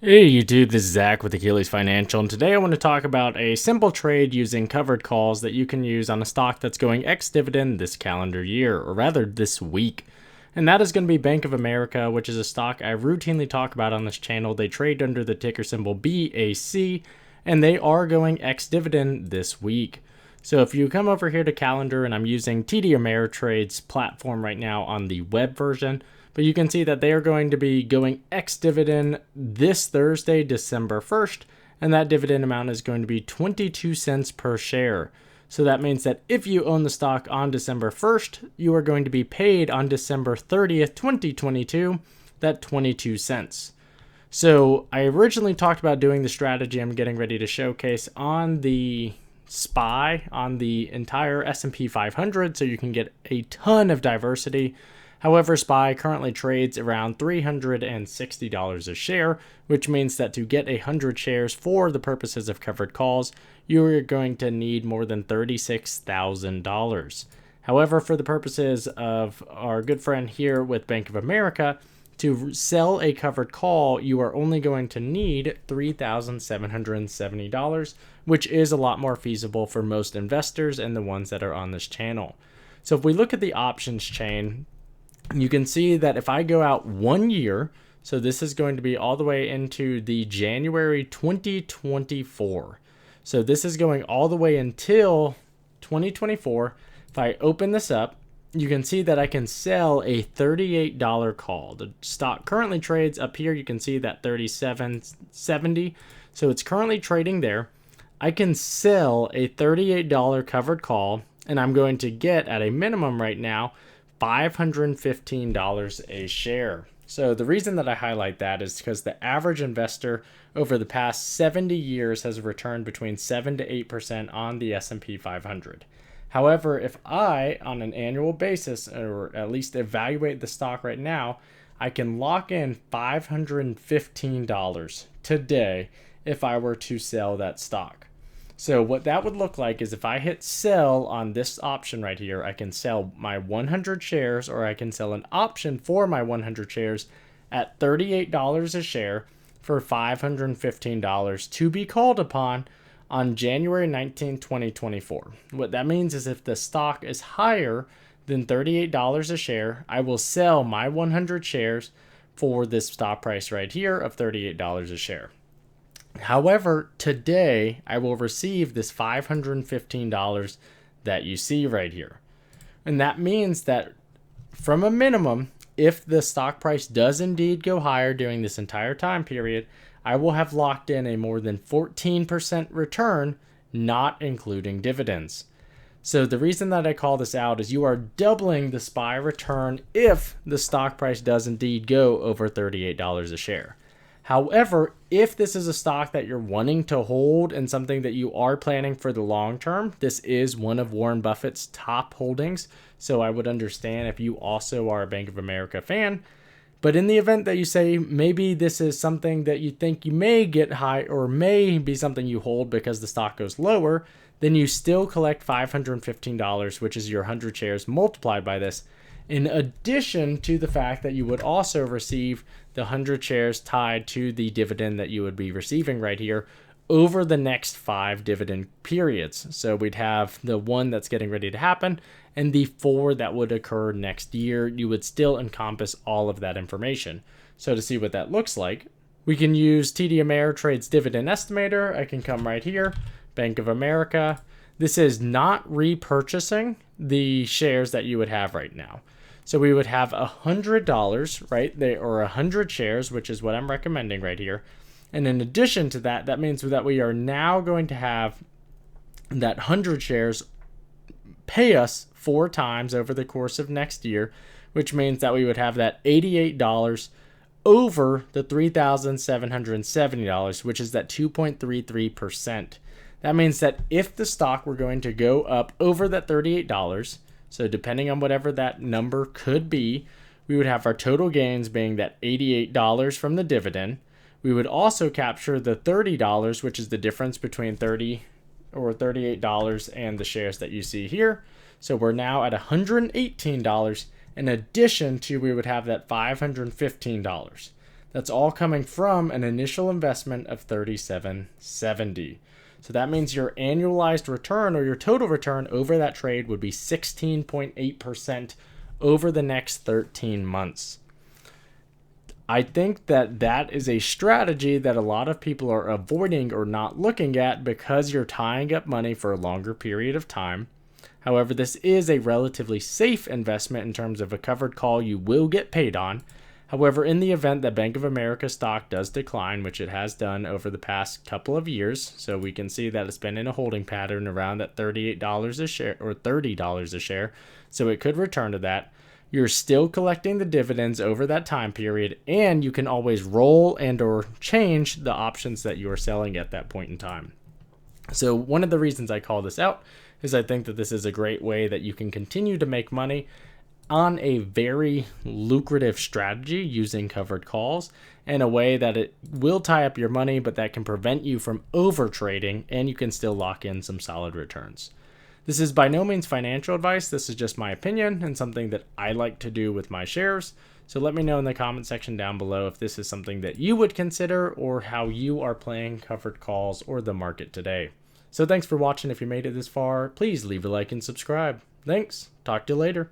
Hey YouTube, this is Zach with Achilles Financial, and today I want to talk about a simple trade using covered calls that you can use on a stock that's going ex-dividend this calendar year, or rather this week. And that is going to be Bank of America, which is a stock I routinely talk about on this channel. They trade under the ticker symbol BAC, and they are going ex-dividend this week. So if you come over here to calendar, and I'm using TD Ameritrade's platform right now on the web version, but you can see that they are going to be going ex-dividend this Thursday, December 1st, and that dividend amount is going to be 22 cents per share. So that means that if you own the stock on December 1st, you are going to be paid on December 30th, 2022, that 22 cents. So I originally talked about doing the strategy I'm getting ready to showcase on the SPY on the entire S&P 500, so you can get a ton of diversity. However, SPY currently trades around $360 a share, which means that to get 100 shares for the purposes of covered calls, you are going to need more than $36,000. However, for the purposes of our good friend here with Bank of America, to sell a covered call, you are only going to need $3,770, which is a lot more feasible for most investors and the ones that are on this channel. So if we look at the options chain, you can see that if I go out 1 year, so this is going to be all the way into the January 2024. So this is going all the way until 2024. If I open this up, you can see that I can sell a $38 call. The stock currently trades up here. You can see that $37.70. So it's currently trading there. I can sell a $38 covered call, and I'm going to get at a minimum right now $515 a share. So the reason that I highlight that is because the average investor over the past 70 years has returned between 7 to 8% on the S&P 500. However, if I, on an annual basis, or at least evaluate the stock right now, I can lock in $515 today if I were to sell that stock. So what that would look like is if I hit sell on this option right here, I can sell my 100 shares, or I can sell an option for my 100 shares at $38 a share for $515 to be called upon on January 19, 2024. What that means is if the stock is higher than $38 a share, I will sell my 100 shares for this stop price right here of $38 a share. However, today I will receive this $515 that you see right here. And that means that from a minimum, if the stock price does indeed go higher during this entire time period, I will have locked in a more than 14% return, not including dividends. So the reason that I call this out is you are doubling the SPY return if the stock price does indeed go over $38 a share. However, if this is a stock that you're wanting to hold and something that you are planning for the long term, this is one of Warren Buffett's top holdings. So I would understand if you also are a Bank of America fan. But in the event that you say maybe this is something that you think you may get high, or may be something you hold because the stock goes lower, then you still collect $515, which is your 100 shares multiplied by this, in addition to the fact that you would also receive the 100 shares tied to the dividend that you would be receiving right here over the next 5 dividend periods. So we'd have the one that's getting ready to happen and the 4 that would occur next year. You would still encompass all of that information. So to see what that looks like, we can use TD Ameritrade's dividend estimator. I can come right here, Bank of America. This is not repurchasing the shares that you would have right now. So we would have $100, right? Or 100 shares, which is what I'm recommending right here. And in addition to that, that means that we are now going to have that 100 shares pay us 4 times over the course of next year, which means that we would have that $88 over the $3,770, which is that 2.33%. That means that if the stock were going to go up over that $38, so depending on whatever that number could be, we would have our total gains being that $88 from the dividend. We would also capture the $30, which is the difference between $38 and the shares that you see here. So we're now at $118 in addition to we would have that $515. That's all coming from an initial investment of $37.70. So that means your annualized return or your total return over that trade would be 16.8% over the next 13 months. I think that that is a strategy that a lot of people are avoiding or not looking at because you're tying up money for a longer period of time. However, this is a relatively safe investment in terms of a covered call you will get paid on. However, in the event that Bank of America stock does decline, which it has done over the past couple of years, so we can see that it's been in a holding pattern around that $38 a share or $30 a share, so it could return to that. You're still collecting the dividends over that time period, and you can always roll and or change the options that you are selling at that point in time. So one of the reasons I call this out is I think that this is a great way that you can continue to make money on a very lucrative strategy using covered calls in a way that it will tie up your money, but that can prevent you from over trading, and you can still lock in some solid returns. This is by no means financial advice. This is just my opinion and something that I like to do with my shares. So let me know in the comment section down below if this is something that you would consider or how you are playing covered calls or the market today. So thanks for watching. If you made it this far, please leave a like and subscribe. Thanks. Talk to you later.